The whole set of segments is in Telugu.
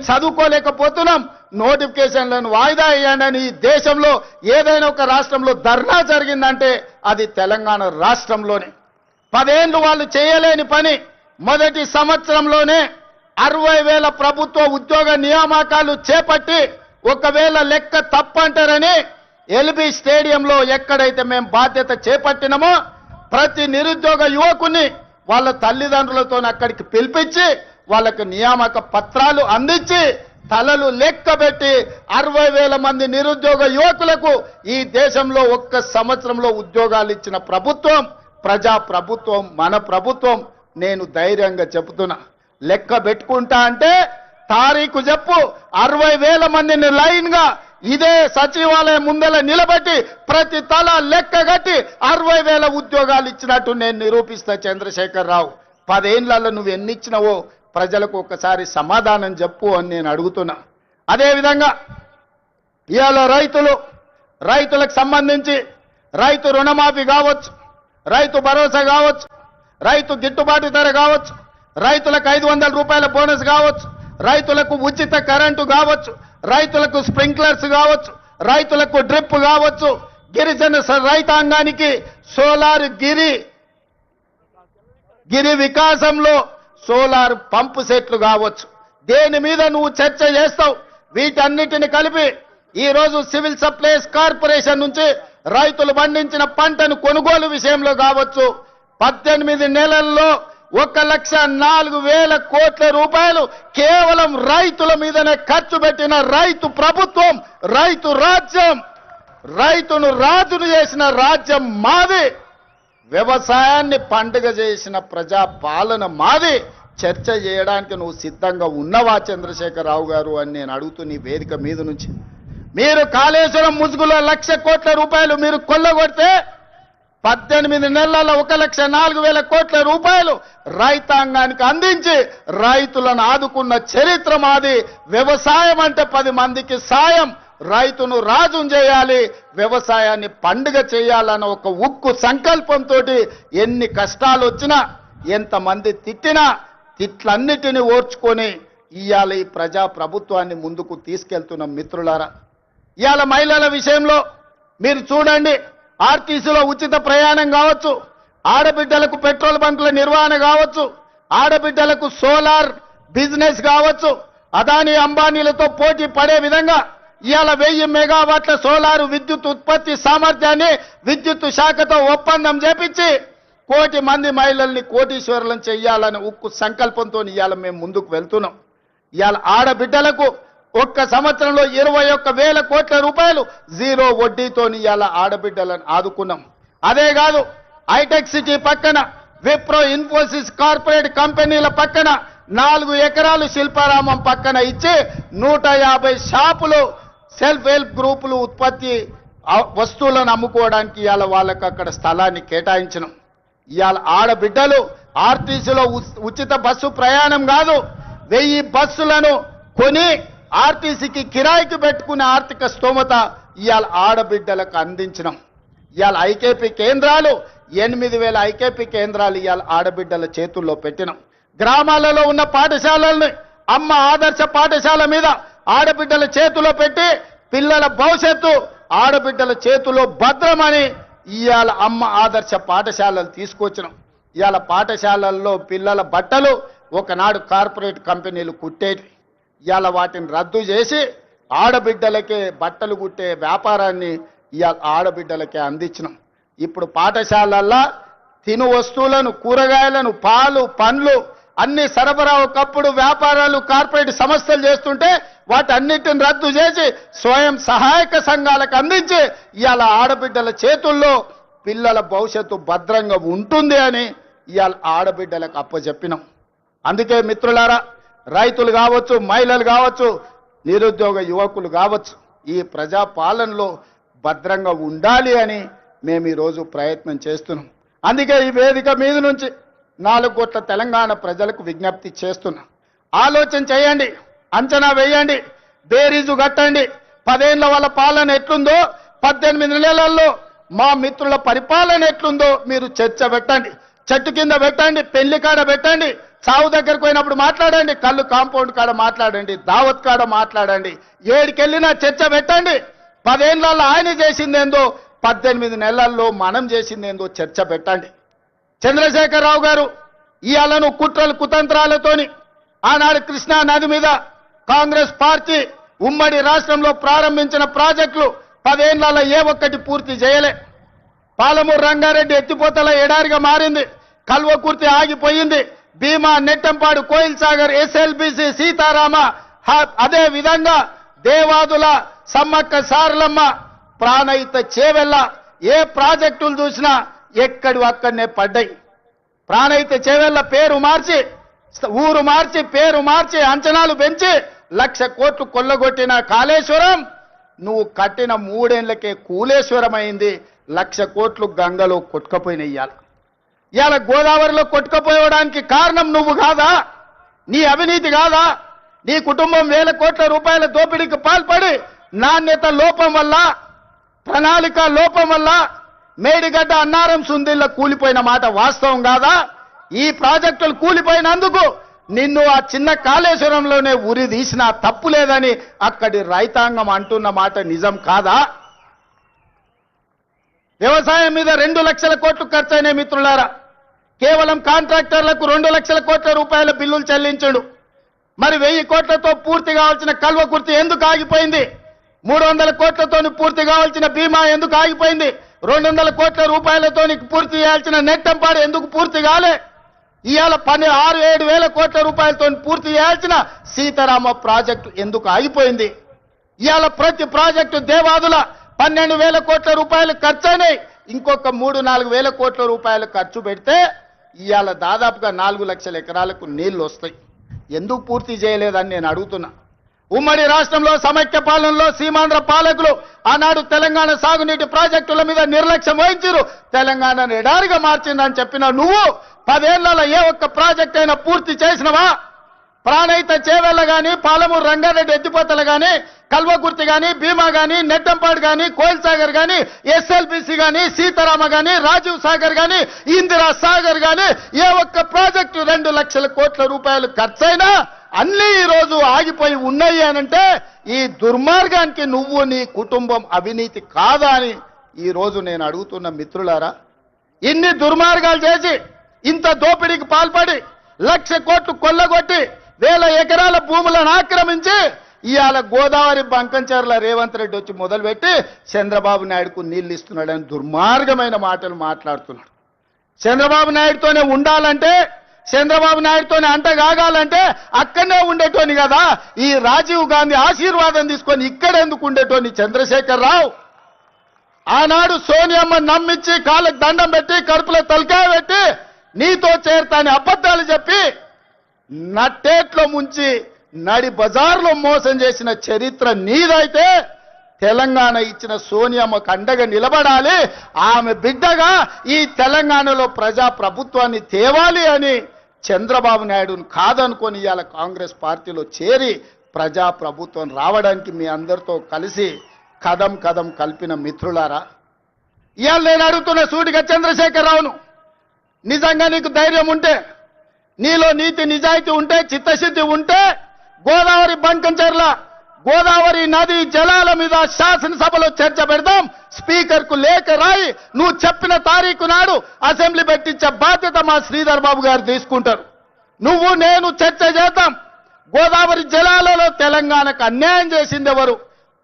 చదువుకోలేకపోతున్నాం, నోటిఫికేషన్లను వాయిదా వేయండి. ఈ దేశంలో ఏదైనా ఒక రాష్ట్రంలో ధర్నా జరిగిందంటే అది తెలంగాణ రాష్ట్రంలోనే. 10 ఏళ్లు వాళ్ళు చేయలేని పని మొదటి సంవత్సరంలోనే 60,000 ప్రభుత్వ ఉద్యోగ నియామకాలు చేపట్టి, ఒకవేళ లెక్క తప్పంటారని ఎల్బీ స్టేడియంలో ఎక్కడైతే మేము బాధ్యత చేపట్టినామో ప్రతి నిరుద్యోగ యువకుని వాళ్ళ తల్లిదండ్రులతో అక్కడికి పిలిపించి వాళ్ళకి నియామక పత్రాలు అందించి తలలు లెక్కబెట్టి 60,000 మంది నిరుద్యోగ యువకులకు ఈ దేశంలో ఒక్క సంవత్సరంలో ఉద్యోగాలు ఇచ్చిన ప్రభుత్వం ప్రజా ప్రభుత్వం, మన ప్రభుత్వం. నేను ధైర్యంగా చెబుతున్నా, లెక్క పెట్టుకుంటా అంటే తారీఖు చెప్పు, 60,000 మందిని లైన్ గా ఇదే సచివాలయం ముందల నిలబెట్టి ప్రతి తల లెక్క కట్టి 60,000 ఉద్యోగాలు ఇచ్చినట్టు నేను నిరూపిస్తా. చంద్రశేఖర్ రావు, 10 ఏళ్లలో నువ్వు ఎన్ని ఇచ్చినావో ప్రజలకు ఒకసారి సమాధానం చెప్పు అని నేను అడుగుతున్నా. అదేవిధంగా ఇవాళ రైతులకు సంబంధించి రైతు రుణమాఫీ కావచ్చు, రైతు భరోసా కావచ్చు, రైతు గిట్టుబాటు ధర కావచ్చు, రైతులకు 500 రూపాయల బోనస్ కావచ్చు, రైతులకు ఉచిత కరెంటు కావచ్చు, రైతులకు స్ప్రింక్లర్స్ కావచ్చు, రైతులకు డ్రిప్ కావచ్చు, గిరిజన రైతాంగానికి సోలార్ గిరి వికాసంలో సోలార్ పంపు సెట్లు కావచ్చు. దేని మీద నువ్వు చర్చ చేస్తావు? వీటన్నిటిని కలిపి ఈ రోజు సివిల్ సప్లైస్ కార్పొరేషన్ నుంచి రైతులు పండించిన పంటను కొనుగోలు విషయంలో కావచ్చు 18 నెలల్లో 1,04,000 కోట్ల రూపాయలు కేవలం రైతుల మీదనే ఖర్చు పెట్టిన రైతు ప్రభుత్వం, రైతు రాజ్యం, రైతును రాజును చేసిన రాజ్యం మాది, వ్యవసాయాన్ని పండుగ చేసిన ప్రజా పాలన మాది. చర్చ చేయడానికి నువ్వు సిద్ధంగా ఉన్నవా చంద్రశేఖర్ రావు గారు అని నేను అడుగుతూ నీ వేదిక మీద నుంచి. మీరు కాళేశ్వరం ముసుగులో 1,00,000 కోట్ల రూపాయలు మీరు కొల్లగొడితే 18 నెలల 1,04,000 కోట్ల రూపాయలు రైతాంగానికి అందించి రైతులను ఆదుకున్న చరిత్ర మాది. వ్యవసాయం అంటే 10 మందికి సాయం, రైతును రాజును చేయాలి, వ్యవసాయాన్ని పండుగ చేయాలన్న ఒక ఉక్కు సంకల్పంతో ఎన్ని కష్టాలు వచ్చినా ఎంతమంది తిట్టినా తిట్లన్నిటిని ఓర్చుకొని ఇవాళ ఈ ప్రజా ప్రభుత్వాన్ని ముందుకు తీసుకెళ్తున్న మిత్రులారా, ఇవాళ మహిళల విషయంలో మీరు చూడండి, ఆర్టీసీలో ఉచిత ప్రయాణం కావచ్చు, ఆడబిడ్డలకు పెట్రోల్ బంకుల నిర్వహణ కావచ్చు, ఆడబిడ్డలకు సోలార్ బిజినెస్ కావచ్చు, అదానీ అంబానీలతో పోటీ పడే విధంగా ఇవాళ 1000 మెగావాట్ల సోలారు విద్యుత్ ఉత్పత్తి సామర్థ్యాన్ని విద్యుత్ శాఖతో ఒప్పందం చేపించి 1 కోటి మంది మహిళల్ని కోటీశ్వరులను చెయ్యాలని ఉక్కు సంకల్పంతో ఇవాళ మేము ముందుకు వెళ్తున్నాం. ఇవాళ ఆడబిడ్డలకు ఒక్క సంవత్సరంలో 21,000 కోట్ల రూపాయలు జీరో వడ్డీతో ఇవాళ ఆడబిడ్డలను ఆదుకున్నాం. అదే కాదు, హైటెక్ సిటీ పక్కన విప్రో ఇన్ఫోసిస్ కార్పొరేట్ కంపెనీల పక్కన 4 ఎకరాలు శిల్పారామం పక్కన ఇచ్చి 150 షాపులు సెల్ఫ్ హెల్ప్ గ్రూపులు ఉత్పత్తి వస్తువులను అమ్ముకోవడానికి ఇవాళ వాళ్ళకు అక్కడ స్థలాన్ని కేటాయించినాం. ఇవాళ ఆడబిడ్డలు ఆర్టీసీలో ఉచిత బస్సు ప్రయాణం కాదు, 1000 బస్సులను కొని ఆర్టీసీకి కిరాయికి పెట్టుకునే ఆర్థిక స్తోమత ఇవాళ ఆడబిడ్డలకు అందించినాం. ఇవాళ ఐకేపీ కేంద్రాలు 8,000 ఐకేపీ కేంద్రాలు ఇవాళ ఆడబిడ్డల చేతుల్లో పెట్టినాం. గ్రామాలలో ఉన్న పాఠశాలల్ని అమ్మ ఆదర్శ పాఠశాల మీద ఆడబిడ్డల చేతిలో పెట్టి పిల్లల భవిష్యత్తు ఆడబిడ్డల చేతిలో భద్రమని ఇవాళ అమ్మ ఆదర్శ పాఠశాలలు తీసుకొచ్చినాం. ఇవాళ పాఠశాలల్లో పిల్లల బట్టలు ఒకనాడు కార్పొరేట్ కంపెనీలు కుట్టేవి, ఇవాళ వాటిని రద్దు చేసి ఆడబిడ్డలకే బట్టలు కుట్టే వ్యాపారాన్ని ఇవాళ ఆడబిడ్డలకే అందించినాం. ఇప్పుడు పాఠశాలల్లో తిను వస్తువులను, కూరగాయలను, పాలు, పండ్లు అన్ని సరఫరా ఒకప్పుడు వ్యాపారాలు కార్పొరేట్ సంస్థలు చేస్తుంటే వాటన్నిటిని రద్దు చేసి స్వయం సహాయక సంఘాలకు అందించి ఇవాళ ఆడబిడ్డల చేతుల్లో పిల్లల భవిష్యత్తు భద్రంగా ఉంటుంది అని ఇవాళ ఆడబిడ్డలకు అప్పచెప్పినాం. అందుకే మిత్రులారా, రైతులు కావచ్చు, మహిళలు కావచ్చు, నిరుద్యోగ యువకులు కావచ్చు, ఈ ప్రజా పాలనలో భద్రంగా ఉండాలి అని మేము ఈరోజు ప్రయత్నం చేస్తున్నాం. అందుకే ఈ వేదిక మీద నుంచి 4 కోట్ల తెలంగాణ ప్రజలకు విజ్ఞప్తి చేస్తున్నా. ఆలోచన చేయండి, అంచనా వేయండి, బేరీజు కట్టండి. 10 ఏళ్ల వాళ్ళ పాలన ఎట్లుందో, 18 నెలల్లో మా మిత్రుల పరిపాలన ఎట్లుందో మీరు చర్చ పెట్టండి, చెట్టు కింద పెట్టండి, పెళ్లి కాడ పెట్టండి, చావు దగ్గరకు పోయినప్పుడు మాట్లాడండి, కళ్ళు కాంపౌండ్ కాడ మాట్లాడండి, దావత్ కాడ మాట్లాడండి, ఏడికెళ్ళినా చర్చ పెట్టండి. 10 ఏళ్లలో ఆయన చేసిందేందో, 18 నెలల్లో మనం చేసిందేందో చర్చ పెట్టండి. చంద్రశేఖరరావు గారు ఇయాలను కుట్రలు కుతంత్రాలతోని ఆనాడు కృష్ణా నది మీద కాంగ్రెస్ పార్టీ ఉమ్మడి రాష్ట్రంలో ప్రారంభించిన ప్రాజెక్టులు 10 ఏళ్లలో ఏ ఒక్కటి పూర్తి చేయలే. పాలమూరు రంగారెడ్డి ఎత్తిపోతల ఎడారిగా మారింది, కల్వకుర్తి ఆగిపోయింది, భీమా, నెట్టంపాడు, కోయిల్ సాగర్, ఎస్ఎల్బిసి, సీతారామ, అదే విధంగా దేవాదుల, సమ్మక్క సారలమ్మ, ప్రాణహిత చేవెళ్ళ, ఏ ప్రాజెక్టులు చూసినా ఎక్కడి అక్కడనే పడ్డాయి. ప్రాణహిత చేవెళ్ళ పేరు మార్చి, ఊరు మార్చి, పేరు మార్చి, అంచనాలు పెంచి 1,00,000 కోట్లు కొల్లగొట్టిన కాళేశ్వరం నువ్వు కట్టిన 3 ఏళ్లకే కూలేశ్వరం అయింది. 1,00,000 కోట్లు గంగలో కొట్టుకపోయినాయి. ఇవాళ గోదావరిలో కొట్టుకపోవడానికి కారణం నువ్వు కాదా? నీ అవినీతి కాదా? నీ కుటుంబం 1,000 కోట్ల రూపాయల దోపిడీకి పాల్పడి నాణ్యత లోపం వల్ల, ప్రణాళిక లోపం వల్ల మేడిగడ్డ, అన్నారం, సుందిళ్ళ కూలిపోయిన మాట వాస్తవం కాదా? ఈ ప్రాజెక్టులు కూలిపోయినందుకు నిన్ను ఆ చిన్న కాళేశ్వరంలోనే ఉరి తీసినా తప్పు లేదని అక్కడి రైతాంగం అంటున్న మాట నిజం కాదా? వ్యవసాయం మీద 2 లక్షల కోట్లు ఖర్చయిన మిత్రులారా, కేవలం కాంట్రాక్టర్లకు 2 లక్షల కోట్ల రూపాయల బిల్లులు చెల్లించడు. మరి 1000 కోట్లతో పూర్తి కావాల్సిన కల్వకుర్తి ఎందుకు ఆగిపోయింది? 300 కోట్లతో పూర్తి కావాల్సిన భీమా ఎందుకు ఆగిపోయింది? 200 కోట్ల రూపాయలతో పూర్తి చేయాల్సిన నెట్టంపాడు ఎందుకు పూర్తి కాలే? ఇవాళ 6-7 వేల కోట్ల రూపాయలతో పూర్తి చేయాల్సిన సీతారామ ప్రాజెక్టు ఎందుకు ఆగిపోయింది? ఇవాళ ప్రతి ప్రాజెక్టు దేవాదుల 12,000 కోట్ల రూపాయలు ఖర్చయినాయి. ఇంకొక 3-4 వేల కోట్ల రూపాయలు ఖర్చు పెడితే ఇవాళ దాదాపుగా 4 లక్షల ఎకరాలకు నీళ్లు వస్తాయి. ఎందుకు పూర్తి చేయలేదని నేను అడుగుతున్నా. ఉమ్మడి రాష్ట్రంలో సమైక్య పాలనలో సీమాంధ్ర పాలకులు ఆనాడు తెలంగాణ సాగునీటి ప్రాజెక్టుల మీద నిర్లక్ష్యం వహించారు, తెలంగాణను ఎడారిగా మార్చిందని చెప్పిన నువ్వు 10 ఏళ్లలో ఏ ఒక్క ప్రాజెక్ట్ అయినా పూర్తి చేసినవా? ప్రాణహిత చేవెళ్ళ గాని, పాలమూరు రంగారెడ్డి ఎత్తిపోతలు గాని, కల్వకుర్తి గాని, భీమా గాని, నెట్టంపాడు గాని, కోయిల్ సాగర్ గాని, ఎస్ఎల్బిసి గాని, సీతారామ గాని, రాజీవ్ సాగర్ గాని, ఇందిరా సాగర్ గాని ఏ ఒక్క ప్రాజెక్టు 2 లక్షల కోట్ల రూపాయలు ఖర్చైనా అన్ని ఈ రోజు ఆగిపోయి ఉన్నాయి అనంటే ఈ దుర్మార్గానికి నువ్వు, నీ కుటుంబం అవినీతి కాదా అని ఈ రోజు నేను అడుగుతున్న మిత్రులారా. ఇన్ని దుర్మార్గాలు చేసి, ఇంత దోపిడీకి పాల్పడి, 1,00,000 కోట్లు కొల్లగొట్టి, 1000 ఎకరాల భూములను ఆక్రమించి ఇవాళ గోదావరి బంకంచెర్ల రేవంత్ రెడ్డి వచ్చి మొదలుపెట్టి చంద్రబాబు నాయుడుకు నీళ్లు ఇస్తున్నాడని దుర్మార్గమైన మాటలు మాట్లాడుతున్నాడు. చంద్రబాబు నాయుడుతోనే ఉండాలంటే, చంద్రబాబు నాయుడుతోనే అంటగాగాలంటే అక్కడనే ఉండేటోని కదా. ఈ రాజీవ్ గాంధీ ఆశీర్వాదం తీసుకొని ఇక్కడ ఎందుకు ఉండేటోని చంద్రశేఖరరావు? ఆనాడు సోనియమ్మ నమ్మించి కాళ్ళకు దండం పెట్టి, కడుపులో తలకాయ పెట్టి నీతో చేరతాని అబద్ధాలు చెప్పి నట్టేట్లో ముంచి నడి బజార్లో మోసం చేసిన చరిత్ర నీదైతే తెలంగాణ ఇచ్చిన సోనియమ్మకు అండగా నిలబడాలి. ఆమె బిడ్డగా ఈ తెలంగాణలో ప్రజా ప్రభుత్వాన్ని తేవాలి అని చంద్రబాబు నాయుడును కాదనుకొని ఇవాళ కాంగ్రెస్ పార్టీలో చేరి ప్రజా ప్రభుత్వం రావడానికి మీ అందరితో కలిసి కదం కదం కలిపిన మిత్రులారా, ఇవాళ నేను అడుగుతున్న సూటిగా చంద్రశేఖరరావును, నిజంగా నీకు ధైర్యం ఉంటే, నీలో నీతి నిజాయితీ ఉంటే, చిత్తశుద్ధి ఉంటే గోదావరి బంకంచెర్ల గోదావరి నది జలాల మీద శాసనసభలో చర్చ పెడదాం. స్పీకర్ కు లేఖ రాయి, నువ్వు చెప్పిన తారీఖు నాడు అసెంబ్లీ పెట్టించే బాధ్యత మా శ్రీధర్ బాబు గారు తీసుకుంటారు. నువ్వు నేను చర్చ చేద్దాం. గోదావరి జలాలలో తెలంగాణకు అన్యాయం చేసింది ఎవరు?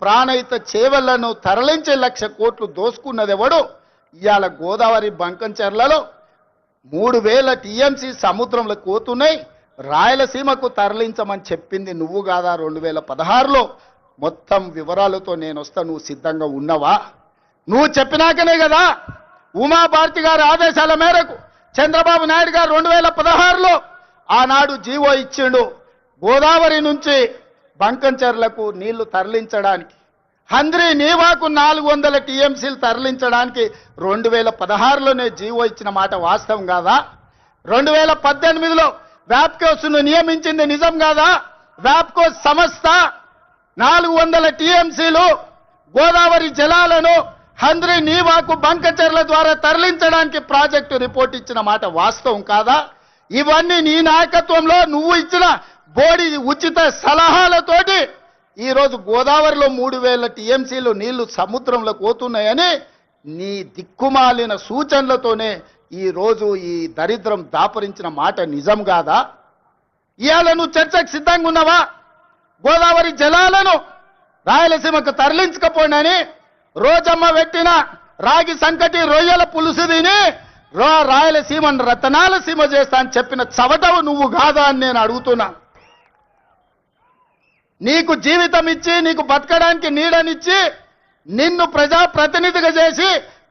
ప్రాణహిత చేవెళ్లను తరలించే 1,00,000 కోట్లు దోసుకున్నది ఎవడు? ఇవాళ గోదావరి బంకంచెర్లలో 3,000 టీఎంసీ సముద్రంలో కోతున్నాయి. రాయలసీమకు తరలించమని చెప్పింది నువ్వు కాదా? 2016లో మొత్తం వివరాలతో నేను వస్తా, నువ్వు సిద్ధంగా ఉన్నవా? నువ్వు చెప్పినాకనే కదా ఉమాభారతి గారి ఆదేశాల మేరకు చంద్రబాబు నాయుడు గారు 2016లో ఆనాడు జీవో ఇచ్చిండు. గోదావరి నుంచి బంకంచెర్లకు నీళ్లు తరలించడానికి, హంద్రీ నీవాకు 400 టీఎంసీలు తరలించడానికి 2016లోనే జీవో ఇచ్చిన మాట వాస్తవం కాదా? 2018లో వ్యాప్కోస్ను నియమించింది నిజం కాదా? వ్యాప్కోస్ సంస్థ 400 టీఎంసీలు గోదావరి జలాలను హంద్రీ నీవాకు బంకంచెర్ల ద్వారా తరలించడానికి ప్రాజెక్టు రిపోర్ట్ ఇచ్చిన మాట వాస్తవం కాదా? ఇవన్నీ నీ నాయకత్వంలో నువ్వు ఇచ్చిన బోడి ఉచిత సలహాలతోటి ఈరోజు గోదావరిలో 3000 టీఎంసీలు నీళ్లు సముద్రంలోకి పోతున్నాయని నీ దిక్కుమాలిన సూచనలతోనే ఈరోజు ఈ దరిద్రం దాపరించిన మాట నిజం కాదా? ఇవాళ నువ్వు చర్చకు సిద్ధంగా ఉన్నావా? గోదావరి జలాలను రాయలసీమకు తరలించకపోయినని రోజమ్మ పెట్టిన రాగి సంకటి రొయ్యల పులుసు తిని రాయలసీమను రతనాల సీమ చేస్తా అని చెప్పిన చవటవు నువ్వు కాదా అని నేను అడుగుతున్నా. నీకు జీవితం ఇచ్చి నీకు బతకడానికి నీడనిచ్చి నిన్ను ప్రజాప్రతినిధిగా చేసి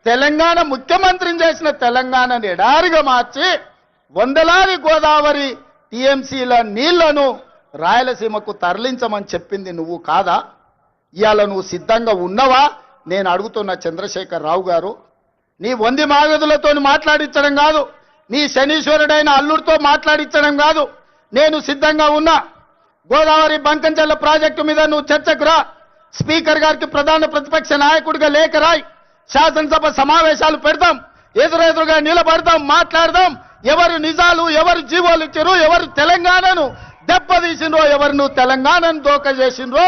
తెలంగాణ ముఖ్యమంత్రిని చేసిన తెలంగాణని ఎడారిగా మార్చి వందలాది గోదావరి టీఎంసీల నీళ్లను రాయలసీమకు తరలించమని చెప్పింది నువ్వు కాదా? ఇవాళ నువ్వు సిద్ధంగా ఉన్నవా నేను అడుగుతున్న చంద్రశేఖర్ రావు గారు. నీ వంది మాగదులతో మాట్లాడించడం కాదు, నీ శనీశ్వరుడైన అల్లుడితో మాట్లాడించడం కాదు. నేను సిద్ధంగా ఉన్నా. గోదావరి బంకంచెల్ల ప్రాజెక్టు మీద నువ్వు చర్చకు రా. స్పీకర్ గారికి ప్రధాన ప్రతిపక్ష నాయకుడిగా లేఖ రాయి. శాసనసభ సమావేశాలు పెడతాం, ఎదురెదురుగా నిలబడతాం, మాట్లాడదాం. ఎవరు నిజాలు, ఎవరు జీవోలు ఇచ్చారు, ఎవరు తెలంగాణను దెబ్బతీసిండ్రో, ఎవరు నువ్వు తెలంగాణను దోక చేసిండ్రో,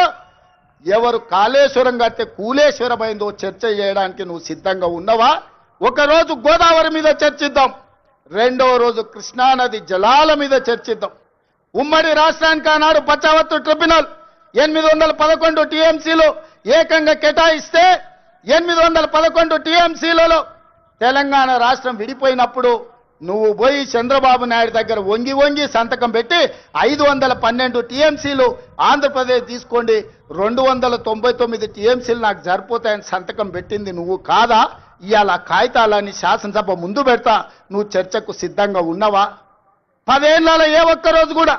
ఎవరు కాళేశ్వరం కడితే కూలేశ్వరమైందో చర్చ చేయడానికి నువ్వు సిద్ధంగా ఉన్నవా? ఒకరోజు గోదావరి మీద చర్చిద్దాం, రెండవ రోజు కృష్ణానది జలాల మీద చర్చిద్దాం. ఉమ్మడి రాష్ట్రానికి ఆనాడు పచ్చావత్తు ట్రిబ్యునల్ 811 టీఎంసీలు ఏకంగా కేటాయిస్తే 811 టీఎంసీలలో తెలంగాణ రాష్ట్రం విడిపోయినప్పుడు నువ్వు పోయి చంద్రబాబు నాయుడు దగ్గర వంగి వంగి సంతకం పెట్టి 512 టీఎంసీలు ఆంధ్రప్రదేశ్ తీసుకోండి, 299 టీఎంసీలు నాకు సరిపోతాయని సంతకం పెట్టింది నువ్వు కాదా? ఇవాళ కాగితాలని శాసనసభ ముందు పెడతా, నువ్వు చర్చకు సిద్ధంగా ఉన్నవా? 10 ఏళ్లలో ఏ ఒక్కరోజు కూడా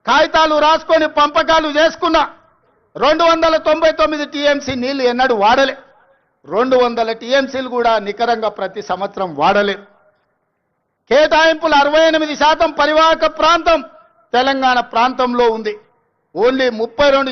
కాగితాలు రాసుకొని పంపకాలు చేసుకున్నా 299 టీఎంసీ నీళ్లు ఎన్నడూ వాడలే. 200 టీఎంసీలు కూడా నికరంగా ప్రతి సంవత్సరం వాడలే. కేటాయింపులు 68% పరివాహక ప్రాంతం తెలంగాణ ప్రాంతంలో ఉంది. ఓన్లీ 32